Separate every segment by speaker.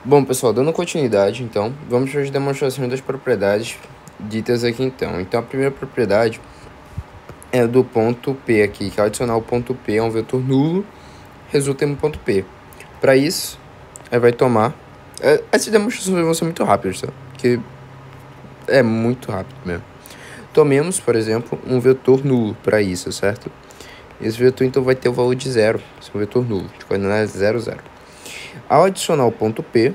Speaker 1: Bom, pessoal, dando continuidade, então, vamos para as demonstrações das propriedades ditas aqui, então. Então, a primeira propriedade é do ponto P aqui, que ao adicionar o ponto P a um vetor nulo, resulta em um ponto P. Para isso, vai tomar... essas demonstrações vão ser muito rápidas, tá? Porque é muito rápido mesmo. Tomemos, por exemplo, um vetor nulo para isso, certo? Esse vetor, então, vai ter o valor de zero. Esse é um vetor nulo, de coordenadas 0, 0. Ao adicionar o ponto P,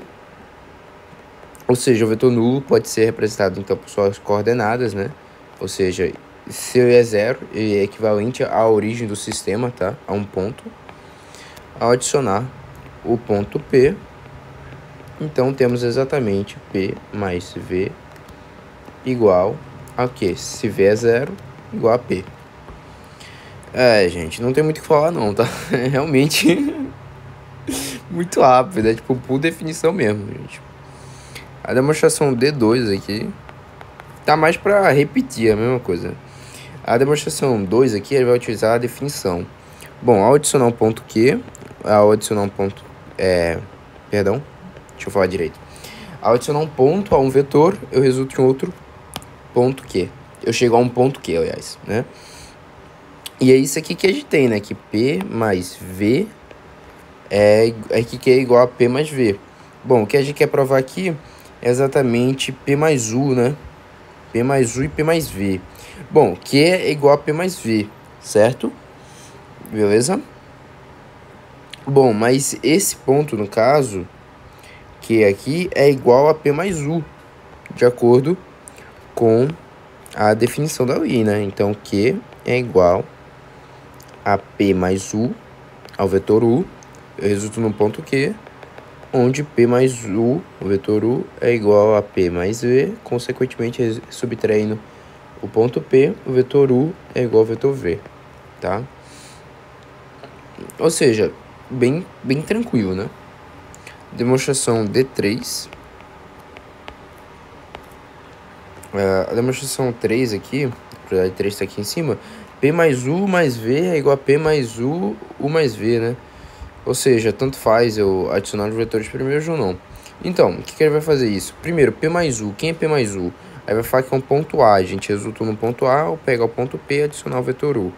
Speaker 1: ou seja, o vetor nulo pode ser representado, então, por suas coordenadas, né? Ou seja, se é zero, ele é equivalente à origem do sistema, tá? A um ponto. Ao adicionar o ponto P, então temos exatamente P mais V igual a quê? Se V é zero, igual a P. Gente, não tem muito o que falar não, tá? É realmente muito rápido, é tipo por definição mesmo, gente. A demonstração D2 aqui tá mais para repetir a mesma coisa. A demonstração 2 aqui ele vai utilizar a definição. Bom, ao adicionar um ponto Q, ao adicionar um ponto... perdão, deixa eu falar direito. Ao adicionar um ponto a um vetor, eu resulto em outro ponto Q. Eu chego a um ponto Q, aliás, né? E é isso aqui que a gente tem, né? Que P mais V é que é igual a P mais V. Bom, o que a gente quer provar aqui é exatamente P mais U, né? P mais U e P mais V. Bom, Q é igual a P mais V, certo? Beleza? Bom, mas esse ponto, no caso, Q aqui é igual a P mais U, de acordo com a definição da UI, né? Então, Q é igual a P mais U, ao vetor U, eu resulto no ponto Q, onde P mais U, o vetor U, é igual a P mais V, consequentemente, subtraindo o ponto P, o vetor U é igual ao vetor V, tá? Ou seja, bem tranquilo, né? Demonstração D3. A demonstração 3 aqui, a propriedade 3 está aqui em cima. P mais U mais V é igual a P mais U mais V, né? Ou seja, tanto faz eu adicionar os vetores primeiros ou não. Então, o que ele vai fazer isso? Primeiro, P mais U. Quem é P mais U? Aí vai falar que é um ponto A. A gente resulta no ponto A, eu pego o ponto P e adicionar o vetor U,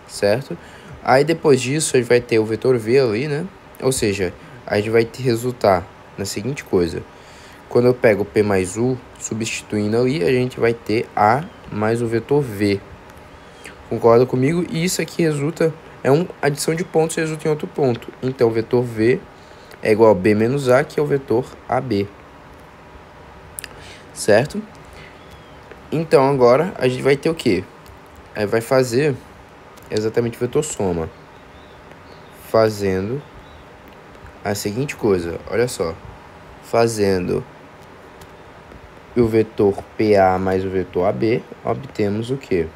Speaker 1: certo? Aí depois disso, a gente vai ter o vetor V ali, né? Ou seja, a gente vai ter resultar na seguinte coisa. Quando eu pego P mais U, substituindo ali, a gente vai ter A mais o vetor V. Concorda comigo? E isso aqui resulta... é uma adição de pontos, resulta em outro ponto. Então, o vetor V é igual a B menos A, que é o vetor AB. Certo? Então, agora, a gente vai ter o quê? Aí vai fazer exatamente o vetor soma. Fazendo a seguinte coisa. Olha só. Fazendo o vetor PA mais o vetor AB, obtemos o quê?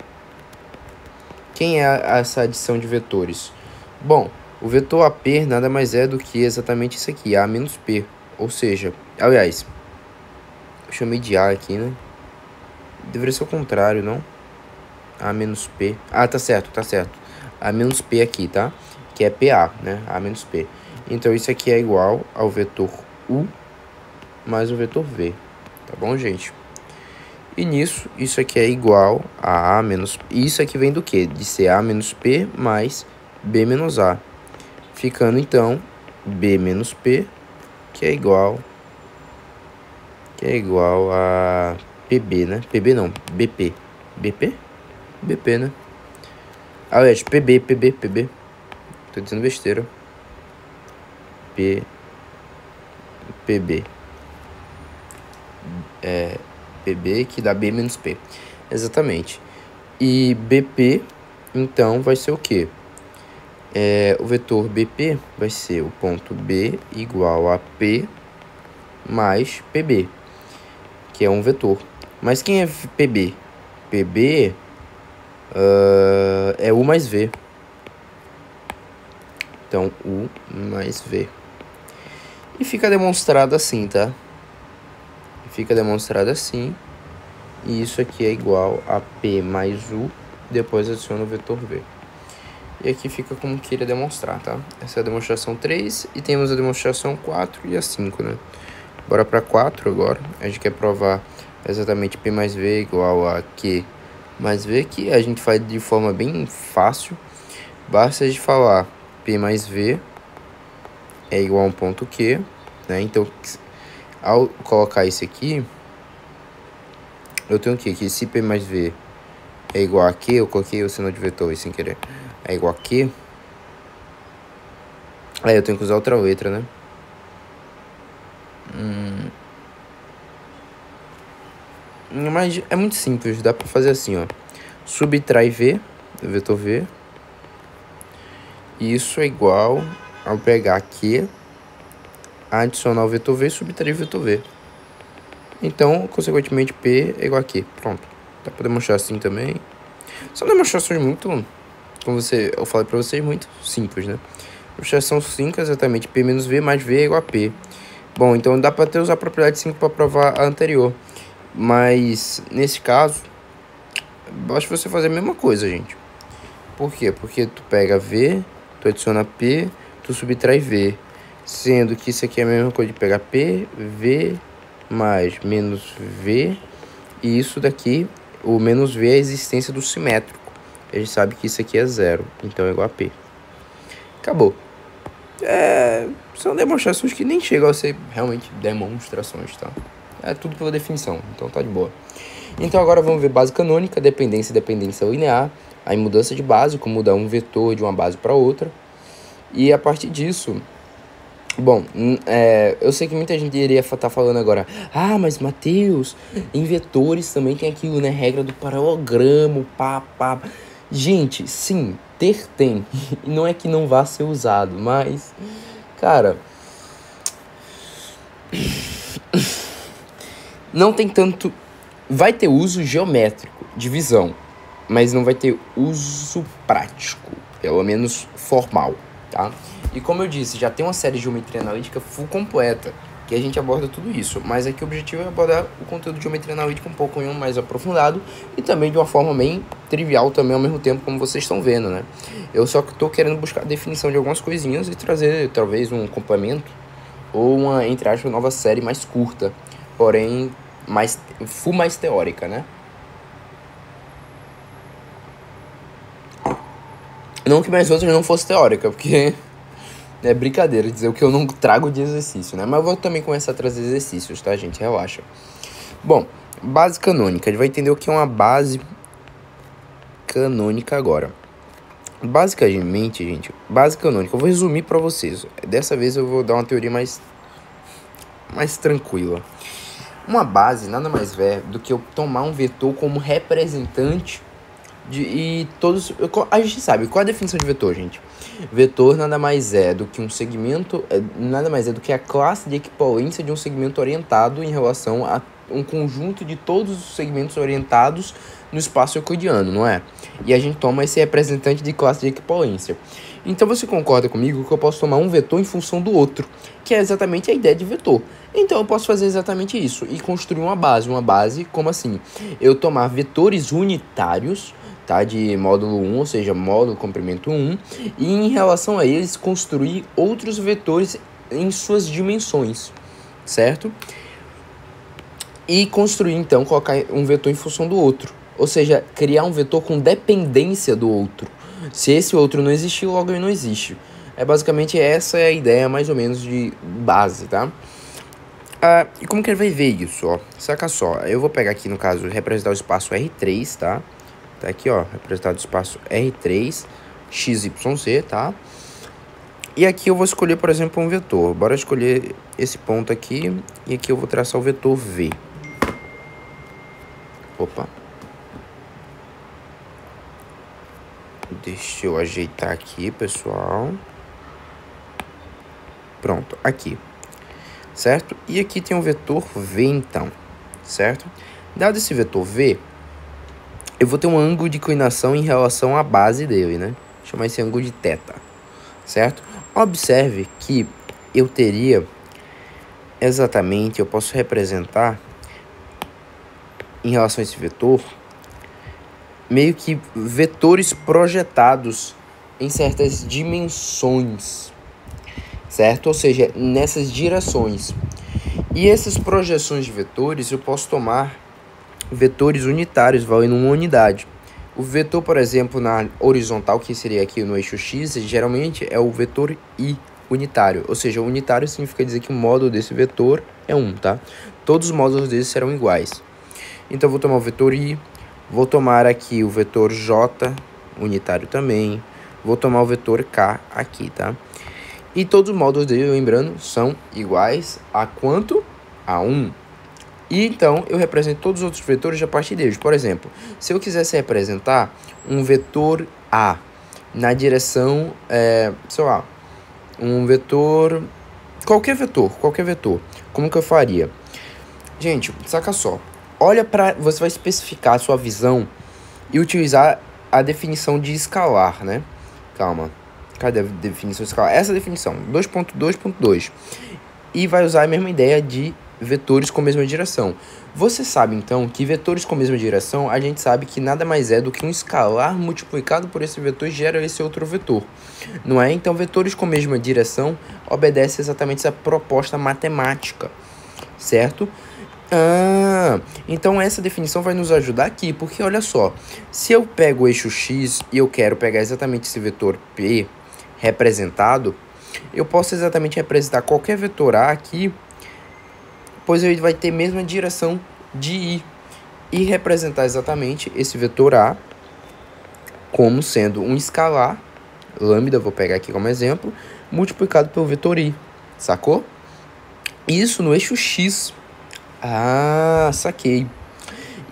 Speaker 1: Quem é essa adição de vetores? Bom, o vetor AP nada mais é do que exatamente isso aqui, A menos P. Ou seja, aliás, eu chamei de A aqui, né? Deveria ser o contrário, não? A menos P. Ah, tá certo, tá certo. A menos P aqui, tá? Que é PA, né? A menos P. Então, isso aqui é igual ao vetor U mais o vetor V. Tá bom, gente? E nisso, isso aqui é igual a A menos... E isso aqui vem do quê? De ser A menos P mais B menos A. Ficando, então, B menos P, que é igual a PB, né? PB não, BP. BP? BP, né? Aliás, PB. Tô dizendo besteira. PB. PB que dá B menos P. Exatamente. E BP, então, vai ser o quê? O vetor BP vai ser o ponto B igual a P mais PB, que é um vetor. Mas quem é PB? PB é U mais V. Então, U mais V. E fica demonstrado assim, tá? Fica demonstrado assim. E isso aqui é igual a P mais U. Depois adiciona o vetor V. E aqui fica como queira demonstrar, tá? Essa é a demonstração 3 e temos a demonstração 4 e a 5, né? Bora para 4 agora. A gente quer provar exatamente P mais V igual a Q mais V, que a gente faz de forma bem fácil. Basta a gente falar P mais V é igual a um ponto Q, né? Então, ao colocar isso aqui, eu tenho que se P mais V é igual a Q, eu coloquei o sinal de vetor aí sem querer, é igual a Q, aí eu tenho que usar outra letra, né? Mas é muito simples, dá pra fazer assim, ó. Subtrai V, vetor V. Isso é igual ao pegar aqui, adicionar o vetor V e subtrair o vetor V. Então, consequentemente, P é igual a Q. Pronto. Dá pra demonstrar assim também. São demonstrações muito, como eu falei pra vocês, muito simples, né? Demonstração 5 é exatamente P menos V mais V é igual a P. Bom, então dá pra usar a propriedade 5 pra provar a anterior. Mas, nesse caso, basta você fazer a mesma coisa, gente. Por quê? Porque tu pega V, tu adiciona P, tu subtrai V. Sendo que isso aqui é a mesma coisa de pegar P, V mais menos V. E isso daqui, o menos V é a existência do simétrico. A gente sabe que isso aqui é zero, então é igual a P. Acabou. São demonstrações que nem chegam a ser realmente demonstrações, tá? É tudo pela definição, então tá de boa. Então agora vamos ver base canônica, dependência e dependência linear. Aí mudança de base, como mudar um vetor de uma base para outra. E a partir disso, bom, eu sei que muita gente iria estar falando agora, ah, mas Matheus, em vetores também tem aquilo, né, regra do paralogramo, pá. Gente, sim, tem, e não é que não vá ser usado, mas, cara, não tem tanto, vai ter uso geométrico, de visão, mas não vai ter uso prático, pelo menos formal, tá? E como eu disse, já tem uma série de geometria analítica full completa, que a gente aborda tudo isso, mas aqui o objetivo é abordar o conteúdo de geometria analítica um pouco mais aprofundado e também de uma forma bem trivial também ao mesmo tempo, como vocês estão vendo, né? Eu só estou querendo buscar a definição de algumas coisinhas e trazer talvez um complemento ou uma, entre aspas, nova série mais curta, porém mais teórica, né? Não que minhas outras não fosse teórica, porque é brincadeira dizer o que eu não trago de exercício, né? Mas eu vou também começar a trazer exercícios, tá, gente? Relaxa. Bom, base canônica. A gente vai entender o que é uma base canônica agora. Basicamente, gente, base canônica. Eu vou resumir pra vocês. Dessa vez eu vou dar uma teoria mais tranquila. Uma base nada mais é do que eu tomar um vetor como representante e todos... A gente sabe qual é a definição de vetor, gente. Vetor nada mais é do que um segmento, nada mais é do que a classe de equivalência de um segmento orientado em relação a um conjunto de todos os segmentos orientados no espaço euclidiano, não é? E a gente toma esse representante de classe de equivalência. Então você concorda comigo que eu posso tomar um vetor em função do outro, que é exatamente a ideia de vetor. Então eu posso fazer exatamente isso e construir uma base, como assim? Eu tomar vetores unitários, tá, de módulo 1, ou seja, módulo comprimento 1, e em relação a eles construir outros vetores em suas dimensões, certo? E construir, então, colocar um vetor em função do outro, ou seja, criar um vetor com dependência do outro. Se esse outro não existir, logo ele não existe. Basicamente essa é a ideia mais ou menos de base, tá? E como que ele vai ver isso, ó? Saca só, eu vou pegar aqui no caso, representar o espaço R3, tá? Tá aqui, ó, representado o espaço R3, XYZ, tá? E aqui eu vou escolher, por exemplo, um vetor. Bora escolher esse ponto aqui, e aqui eu vou traçar o vetor V. Opa. Deixa eu ajeitar aqui, pessoal. Pronto, aqui. Certo? E aqui tem o vetor V, então. Certo? Dado esse vetor V, eu vou ter um ângulo de inclinação em relação à base dele, né? Vou chamar esse ângulo de θ. Certo? Observe que eu teria exatamente, eu posso representar em relação a esse vetor, meio que vetores projetados em certas dimensões, certo? Ou seja, nessas direções. E essas projeções de vetores eu posso tomar vetores unitários valendo uma unidade. O vetor, por exemplo, na horizontal, que seria aqui no eixo x, geralmente é o vetor i unitário. Ou seja, unitário significa dizer que o módulo desse vetor é 1, tá? Todos os módulos desses serão iguais. Então, eu vou tomar o vetor i, vou tomar aqui o vetor j, unitário também, vou tomar o vetor k aqui, tá? E todos os módulos dele, lembrando, são iguais a quanto? A 1. E então, eu represento todos os outros vetores a partir deles. Por exemplo, se eu quisesse representar um vetor A na direção, sei lá, um vetor, qualquer vetor, como que eu faria? Gente, saca só, olha para, você vai especificar a sua visão e utilizar a definição de escalar, né? Calma, cadê a definição de escalar? Essa definição, 2.2.2, e vai usar a mesma ideia de vetores com a mesma direção. Você sabe, então, que vetores com a mesma direção, a gente sabe que nada mais é do que um escalar multiplicado por esse vetor gera esse outro vetor, não é? Então, vetores com a mesma direção obedecem exatamente essa proposta matemática, certo? Então essa definição vai nos ajudar aqui, porque olha só, se eu pego o eixo x e eu quero pegar exatamente esse vetor P representado, eu posso exatamente representar qualquer vetor A aqui, pois ele vai ter a mesma direção de I, e representar exatamente esse vetor A como sendo um escalar, lambda, vou pegar aqui como exemplo, multiplicado pelo vetor I, sacou? Isso no eixo x. Ah, saquei.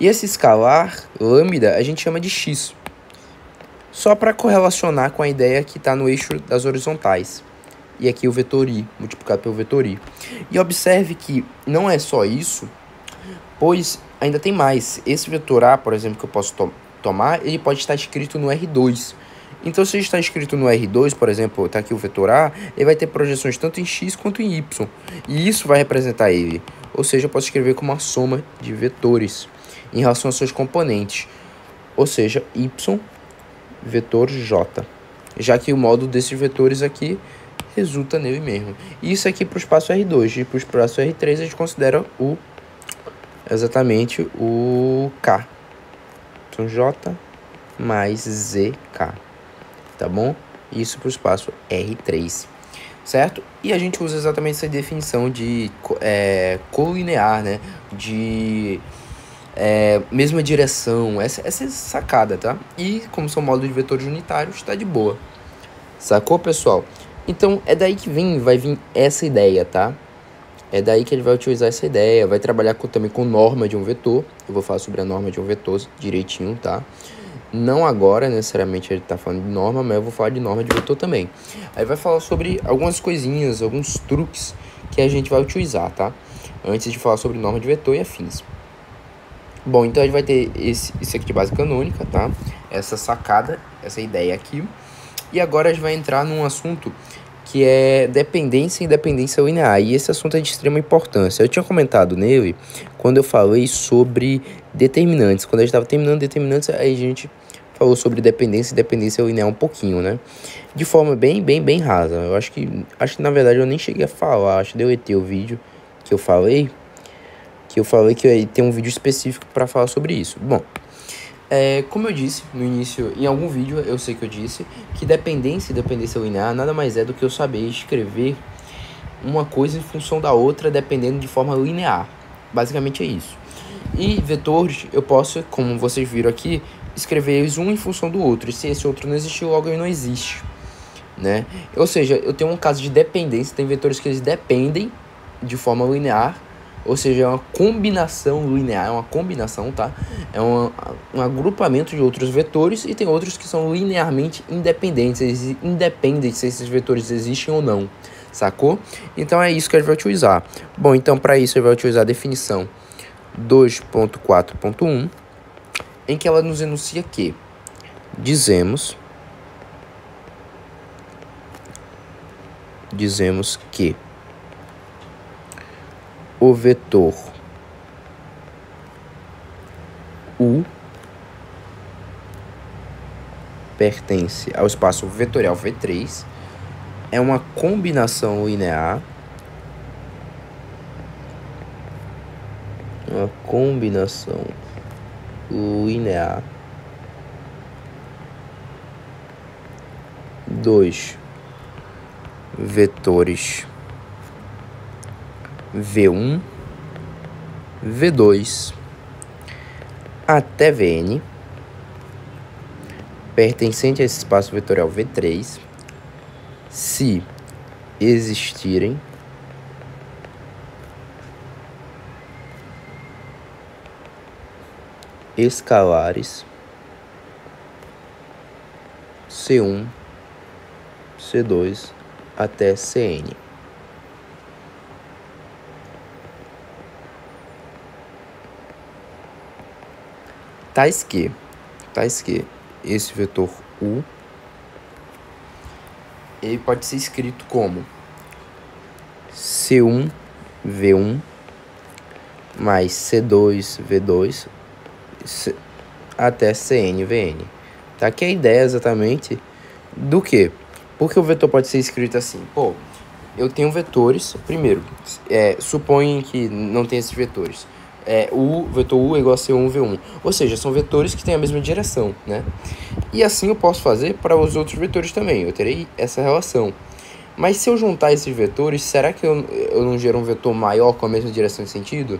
Speaker 1: E esse escalar, lambda, a gente chama de x. Só para correlacionar com a ideia que está no eixo das horizontais. E aqui o vetor i, multiplicado pelo vetor i. E observe que não é só isso, pois ainda tem mais. Esse vetor a, por exemplo, que eu posso tomar, ele pode estar escrito no R2. Então, se ele está escrito no R2, por exemplo, está aqui o vetor a, ele vai ter projeções tanto em x quanto em y. E isso vai representar ele. Ou seja, eu posso escrever como uma soma de vetores em relação aos seus componentes. Ou seja, y vetor j. Já que o módulo desses vetores aqui resulta nele mesmo. E isso aqui para o espaço R2. E para o espaço R3 a gente considera exatamente o k. Então, j mais zk. Tá bom? Isso para o espaço R3. Certo? E a gente usa exatamente essa definição de colinear, né? De mesma direção. Essa é sacada, tá? E como são módulos de vetores unitários, tá de boa. Sacou, pessoal? Então, é daí que vai vir essa ideia, tá? É daí que ele vai utilizar essa ideia. Vai trabalhar também com norma de um vetor. Eu vou falar sobre a norma de um vetor direitinho, tá? Não agora, necessariamente, ele tá falando de norma, mas eu vou falar de norma de vetor também. Aí vai falar sobre algumas coisinhas, alguns truques que a gente vai utilizar, tá? Antes de falar sobre norma de vetor e afins. Bom, então a gente vai ter isso aqui de base canônica, tá? Essa sacada, essa ideia aqui. E agora a gente vai entrar num assunto que é dependência e independência linear. E esse assunto é de extrema importância. Eu tinha comentado nele quando eu falei sobre determinantes. Quando a gente estava terminando determinantes, aí a gente falou sobre dependência e dependência linear um pouquinho, né? De forma bem rasa. Eu acho que na verdade eu nem cheguei a falar. Acho que deletei o vídeo que eu falei. Que tem um vídeo específico para falar sobre isso. Bom, como eu disse no início, em algum vídeo eu sei que eu disse que dependência e dependência linear nada mais é do que eu saber escrever uma coisa em função da outra dependendo de forma linear. Basicamente é isso. E vetores eu posso, como vocês viram aqui, escrever eles um em função do outro. E se esse outro não existe, logo ele não existe, né? Ou seja, eu tenho um caso de dependência, tem vetores que eles dependem de forma linear. Ou seja, é uma combinação linear, é uma combinação, tá? É um agrupamento de outros vetores e tem outros que são linearmente independentes. Eles independem se esses vetores existem ou não, sacou? Então é isso que a gente vai utilizar. Bom, então para isso a gente vai utilizar a definição 2.4.1, em que ela nos enuncia que dizemos que o vetor U pertence ao espaço vetorial V3, é uma combinação linear, dos vetores V1, V2 até Vn, pertencente a esse espaço vetorial V3, se existirem escalares C1, C2 até Cn. Tais que esse vetor U, ele pode ser escrito como C1, V1 mais C2, V2 até Cn, Vn. Tá? Que a ideia é exatamente do que? Porque o vetor pode ser escrito assim, pô, eu tenho vetores, primeiro, suponha que não tem esses vetores. O vetor U é igual a C1, V1. Ou seja, são vetores que têm a mesma direção, né? E assim eu posso fazer para os outros vetores também. Eu terei essa relação. Mas se eu juntar esses vetores, será que eu não gero um vetor maior com a mesma direção e sentido?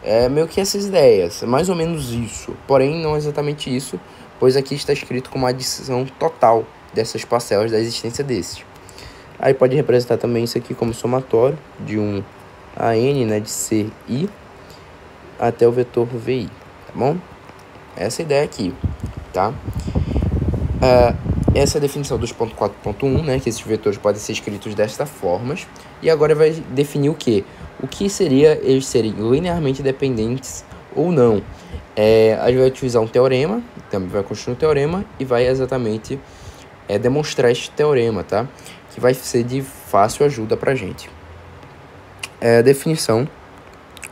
Speaker 1: É meio que essas ideias, mais ou menos isso. Porém, não exatamente isso, pois aqui está escrito como uma adição total dessas parcelas da existência desses. Aí pode representar também isso aqui como somatório de um a n, né, de ci até o vetor vi, tá bom? Essa é a ideia aqui, tá? Essa é a definição dos 4.1, né, que esses vetores podem ser escritos desta forma. E agora vai definir o que? O que seria eles serem linearmente dependentes ou não. A gente vai utilizar um teorema, também vai construir um teorema e vai exatamente demonstrar este teorema, tá? Que vai ser de fácil ajuda pra gente. A definição,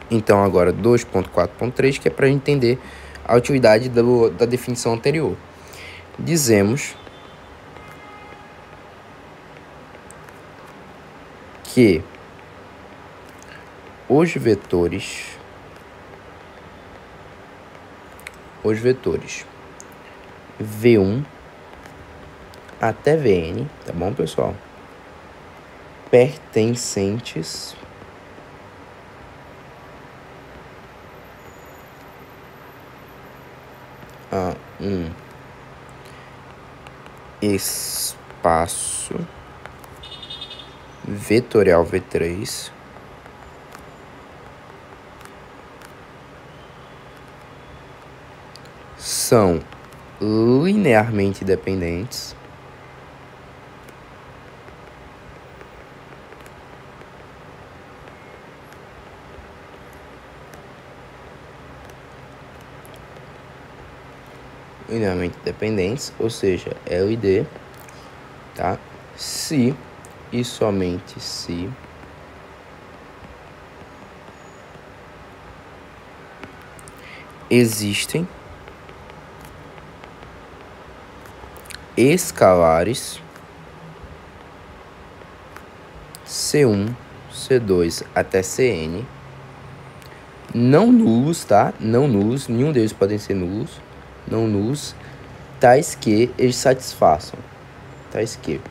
Speaker 1: então, agora 2.4.3, que é para entender a utilidade da definição anterior. Dizemos que os vetores V1 até Vn, tá bom, pessoal? Pertencentes a um espaço vetorial V3 são linearmente dependentes ou seja, L e D, tá? Se e somente se existem escalares C1, C2 até Cn não nulos, tá? Não nulos, nenhum deles podem ser nulos, não nulos, tais que eles satisfaçam, tais que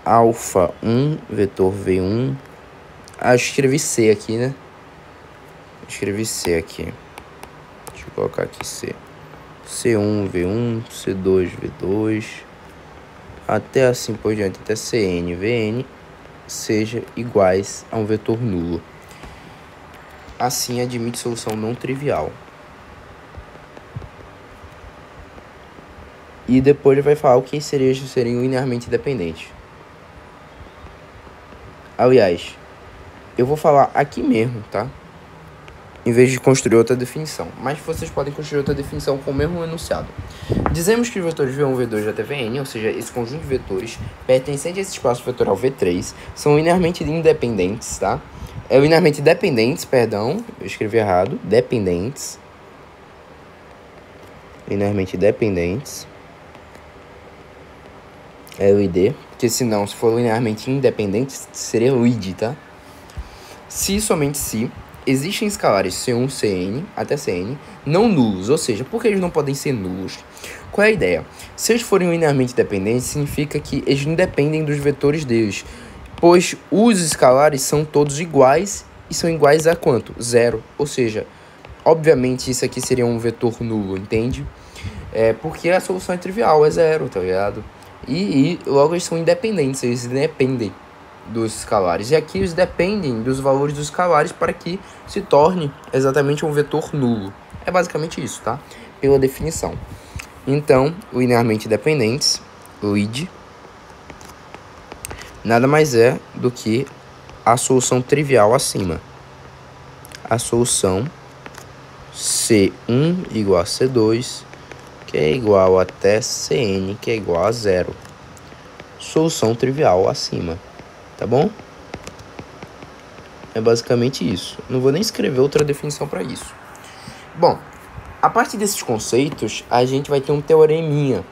Speaker 1: alfa 1, vetor V1, eu escrevi C aqui, né? Escrevi C aqui, deixa eu colocar aqui C, C1, V1, C2, V2, até assim por diante, até Cn, Vn, seja iguais a um vetor nulo. Assim admite solução não trivial. E depois ele vai falar o que seriam linearmente dependentes. Aliás, eu vou falar aqui mesmo, tá? Em vez de construir outra definição. Mas vocês podem construir outra definição com o mesmo enunciado. Dizemos que os vetores V1, V2 até Vn, ou seja, esse conjunto de vetores pertencente a esse espaço vetorial V3, são linearmente independentes, tá? Linearmente dependentes, perdão, eu escrevi errado, dependentes. Linearmente dependentes É o ID, porque senão, se for linearmente independente, seria o ID, tá? Se e somente se existem escalares C1, Cn até Cn não nulos, ou seja, por que eles não podem ser nulos? Qual é a ideia? Se eles forem linearmente dependentes, significa que eles não dependem dos vetores deles, pois os escalares são todos iguais e são iguais a quanto? Zero, ou seja, obviamente isso aqui seria um vetor nulo, entende? Porque a solução é trivial, é zero, tá ligado? E logo eles são independentes, eles dependem dos escalares. E aqui eles dependem dos valores dos escalares para que se torne exatamente um vetor nulo. É basicamente isso, tá? Pela definição. Então, linearmente dependentes, LID, nada mais é do que a solução trivial acima. A solução C1 igual a C2, que é igual até Cn, que é igual a zero. Solução trivial acima, tá bom? É basicamente isso. Não vou nem escrever outra definição para isso. Bom, a partir desses conceitos, a gente vai ter um teoreminha,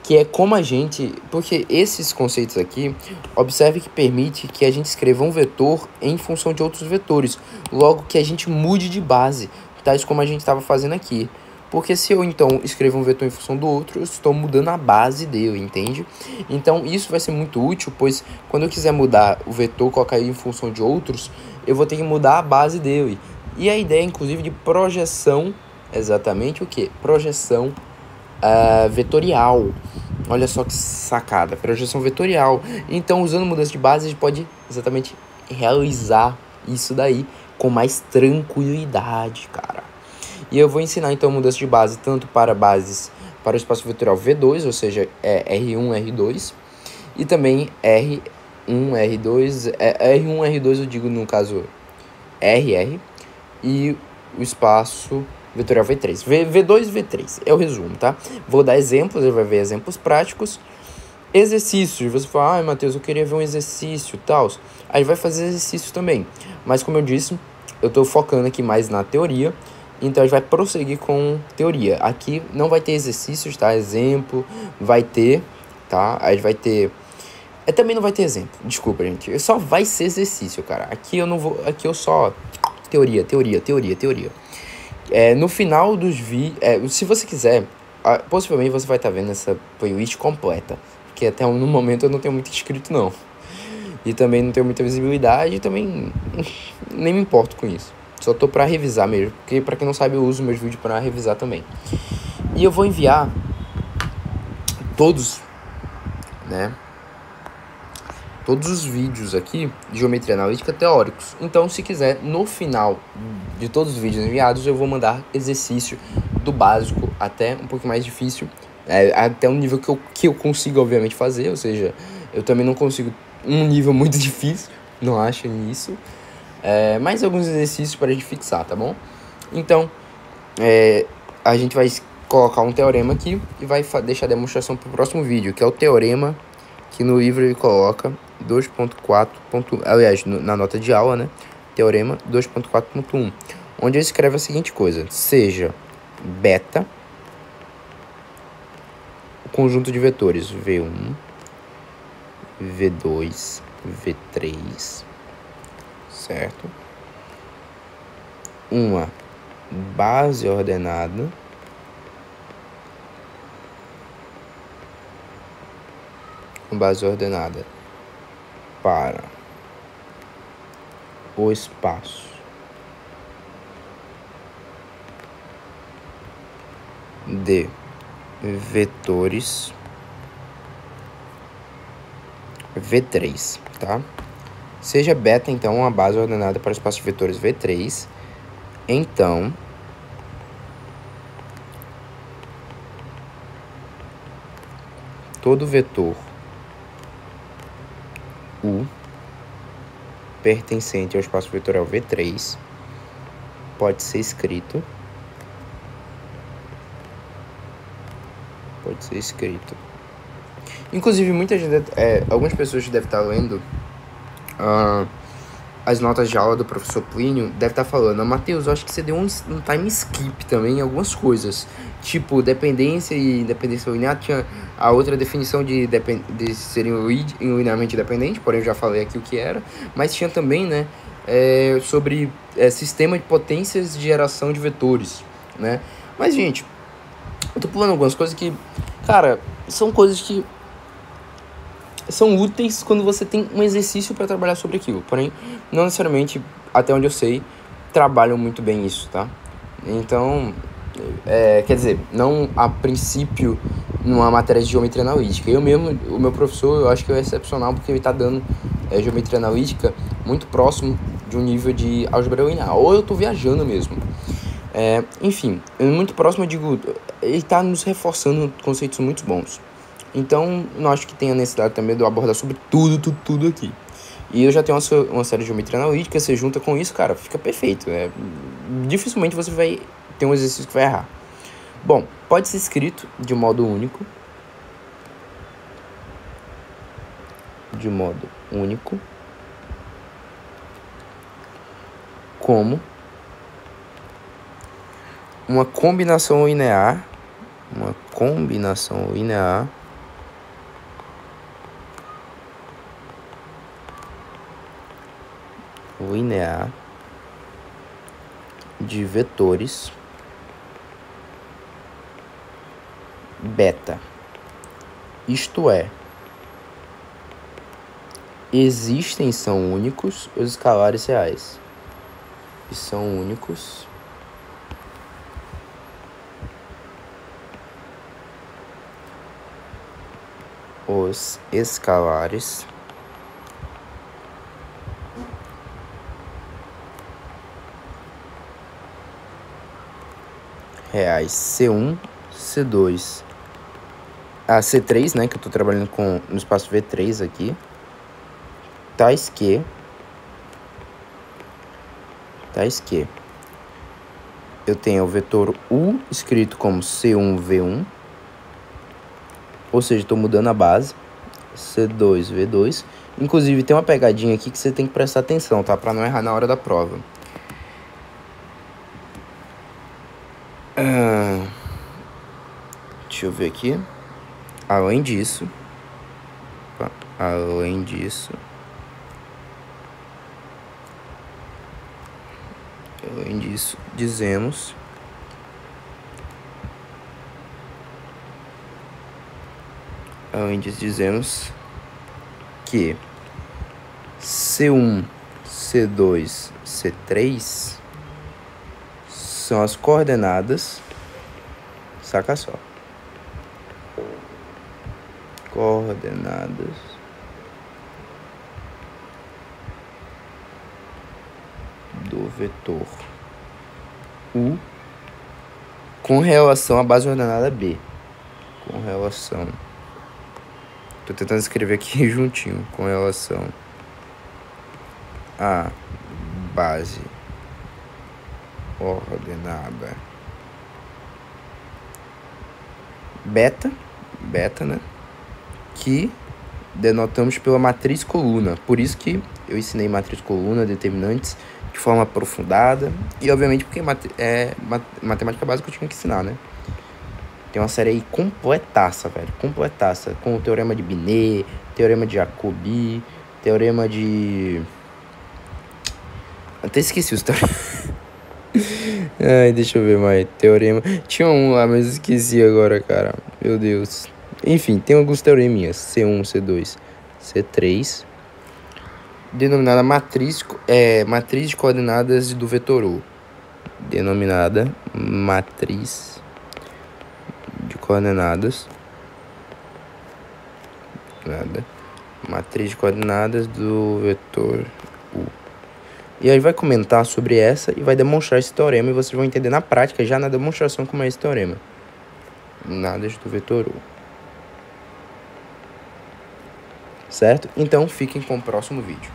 Speaker 1: que é como a gente... Porque esses conceitos aqui, observe que permite que a gente escreva um vetor em função de outros vetores, logo que a gente mude de base, tais como a gente estava fazendo aqui. Porque se eu, então, escrevo um vetor em função do outro, eu estou mudando a base dele, entende? Então, isso vai ser muito útil, pois quando eu quiser mudar o vetor, colocar ele em função de outros, eu vou ter que mudar a base dele. E a ideia, inclusive, de projeção, exatamente o que? Projeção vetorial. Olha só que sacada, projeção vetorial. Então, usando mudança de base, a gente pode exatamente realizar isso daí com mais tranquilidade, cara. E eu vou ensinar então mudança de base tanto para bases para o espaço vetorial V2, ou seja, R1, R2, e também R1, R2, R1, R2 eu digo no caso RR, e o espaço vetorial V3, V2 e V3, é o resumo, tá? Vou dar exemplos, ele vai ver exemplos práticos. Exercícios, você fala, Matheus, eu queria ver um exercício e tal. Aí vai fazer exercício também, mas como eu disse, eu tô focando aqui mais na teoria. Então a gente vai prosseguir com teoria. Aqui não vai ter exercícios, tá? Exemplo, vai ter, tá? A gente vai ter... também não vai ter exemplo, desculpa, gente. Só vai ser exercício, cara. Aqui eu não vou... Aqui eu só... Teoria. No final dos vídeos... se você quiser, possivelmente você vai estar vendo essa playlist completa. Porque até no momento eu não tenho muito inscrito, não. E também não tenho muita visibilidade e também nem me importo com isso. Só tô pra revisar mesmo, porque pra quem não sabe eu uso meus vídeos pra revisar também. E eu vou enviar todos, né? Todos os vídeos aqui de geometria analítica teóricos. Então, se quiser, no final de todos os vídeos enviados, eu vou mandar exercício do básico até um pouco mais difícil. Até um nível que eu consigo, obviamente, fazer. Ou seja, eu também não consigo um nível muito difícil, não acho isso. Mais alguns exercícios para a gente fixar, tá bom? Então, a gente vai colocar um teorema aqui e vai deixar a demonstração para o próximo vídeo, que é o teorema que no livro ele coloca 2.4. Aliás, na nota de aula, né? Teorema 2.4.1, onde ele escreve a seguinte coisa: seja beta o conjunto de vetores V1, V2, V3, certo? Uma base ordenada para o espaço de vetores V3, tá? Seja beta, então, uma base ordenada para o espaço de vetores V3. Então, todo vetor U pertencente ao espaço vetorial V3 pode ser escrito inclusive muita gente, algumas pessoas devem estar lendo as notas de aula do professor Plínio, deve estar falando: Matheus, eu acho que você deu um time skip também em algumas coisas. Tipo, dependência e independência linear. Tinha a outra definição de serem linearmente dependentes, porém eu já falei aqui o que era. Mas tinha também, né, sobre sistema de potências de geração de vetores, né? Mas, gente, eu tô pulando algumas coisas que, cara, são coisas que são úteis quando você tem um exercício para trabalhar sobre aquilo. Porém, não necessariamente, até onde eu sei, trabalham muito bem isso, tá? Então, quer dizer, não a princípio numa matéria de geometria analítica. Eu mesmo, o meu professor, eu acho que é excepcional porque ele tá dando geometria analítica muito próximo de um nível de álgebra linear. Ou eu tô viajando mesmo. Enfim, muito próximo, eu digo, ele tá nos reforçando conceitos muito bons. Então, não acho que tenha necessidade também de eu abordar sobre tudo aqui. E eu já tenho uma série de geometria analítica, você junta com isso, cara, fica perfeito. Dificilmente você vai ter um exercício que vai errar. Bom, pode ser escrito de modo único. Como uma combinação linear. De vetores beta. Isto é, existem, são únicos os escalares reais. E são únicos os escalares reais C1, C2, C3, né, que eu tô trabalhando no espaço V3 aqui, tais que eu tenho o vetor U escrito como C1, V1, ou seja, estou mudando a base, C2, V2. Inclusive, tem uma pegadinha aqui que você tem que prestar atenção, tá? Para não errar na hora da prova. Deixa eu ver aqui. Além disso, dizemos que C1, C2, C3 são as coordenadas, saca só, coordenadas do vetor U com relação à base ordenada B. Tô tentando escrever aqui juntinho. Com relação à base ordenada beta, né? Que denotamos pela matriz coluna. Por isso que eu ensinei matriz coluna, determinantes, de forma aprofundada. E, obviamente, porque matemática básica eu tinha que ensinar, né? Tem uma série aí completaça, velho. Completaça. Com o teorema de Binet, teorema de Jacobi, teorema de... Até esqueci os teoremas. Ai, deixa eu ver mais. Teorema... Tinha um lá, mas esqueci agora, cara. Meu Deus. Enfim, tem alguns teoreminhas. C1, C2, C3. Denominada matriz de coordenadas do vetor U. Denominada matriz de coordenadas. Matriz de coordenadas do vetor U. E aí vai comentar sobre essa e vai demonstrar esse teorema. E vocês vão entender na prática, já na demonstração, como é esse teorema. Coordenadas do vetor U. Certo? Então fiquem com o próximo vídeo.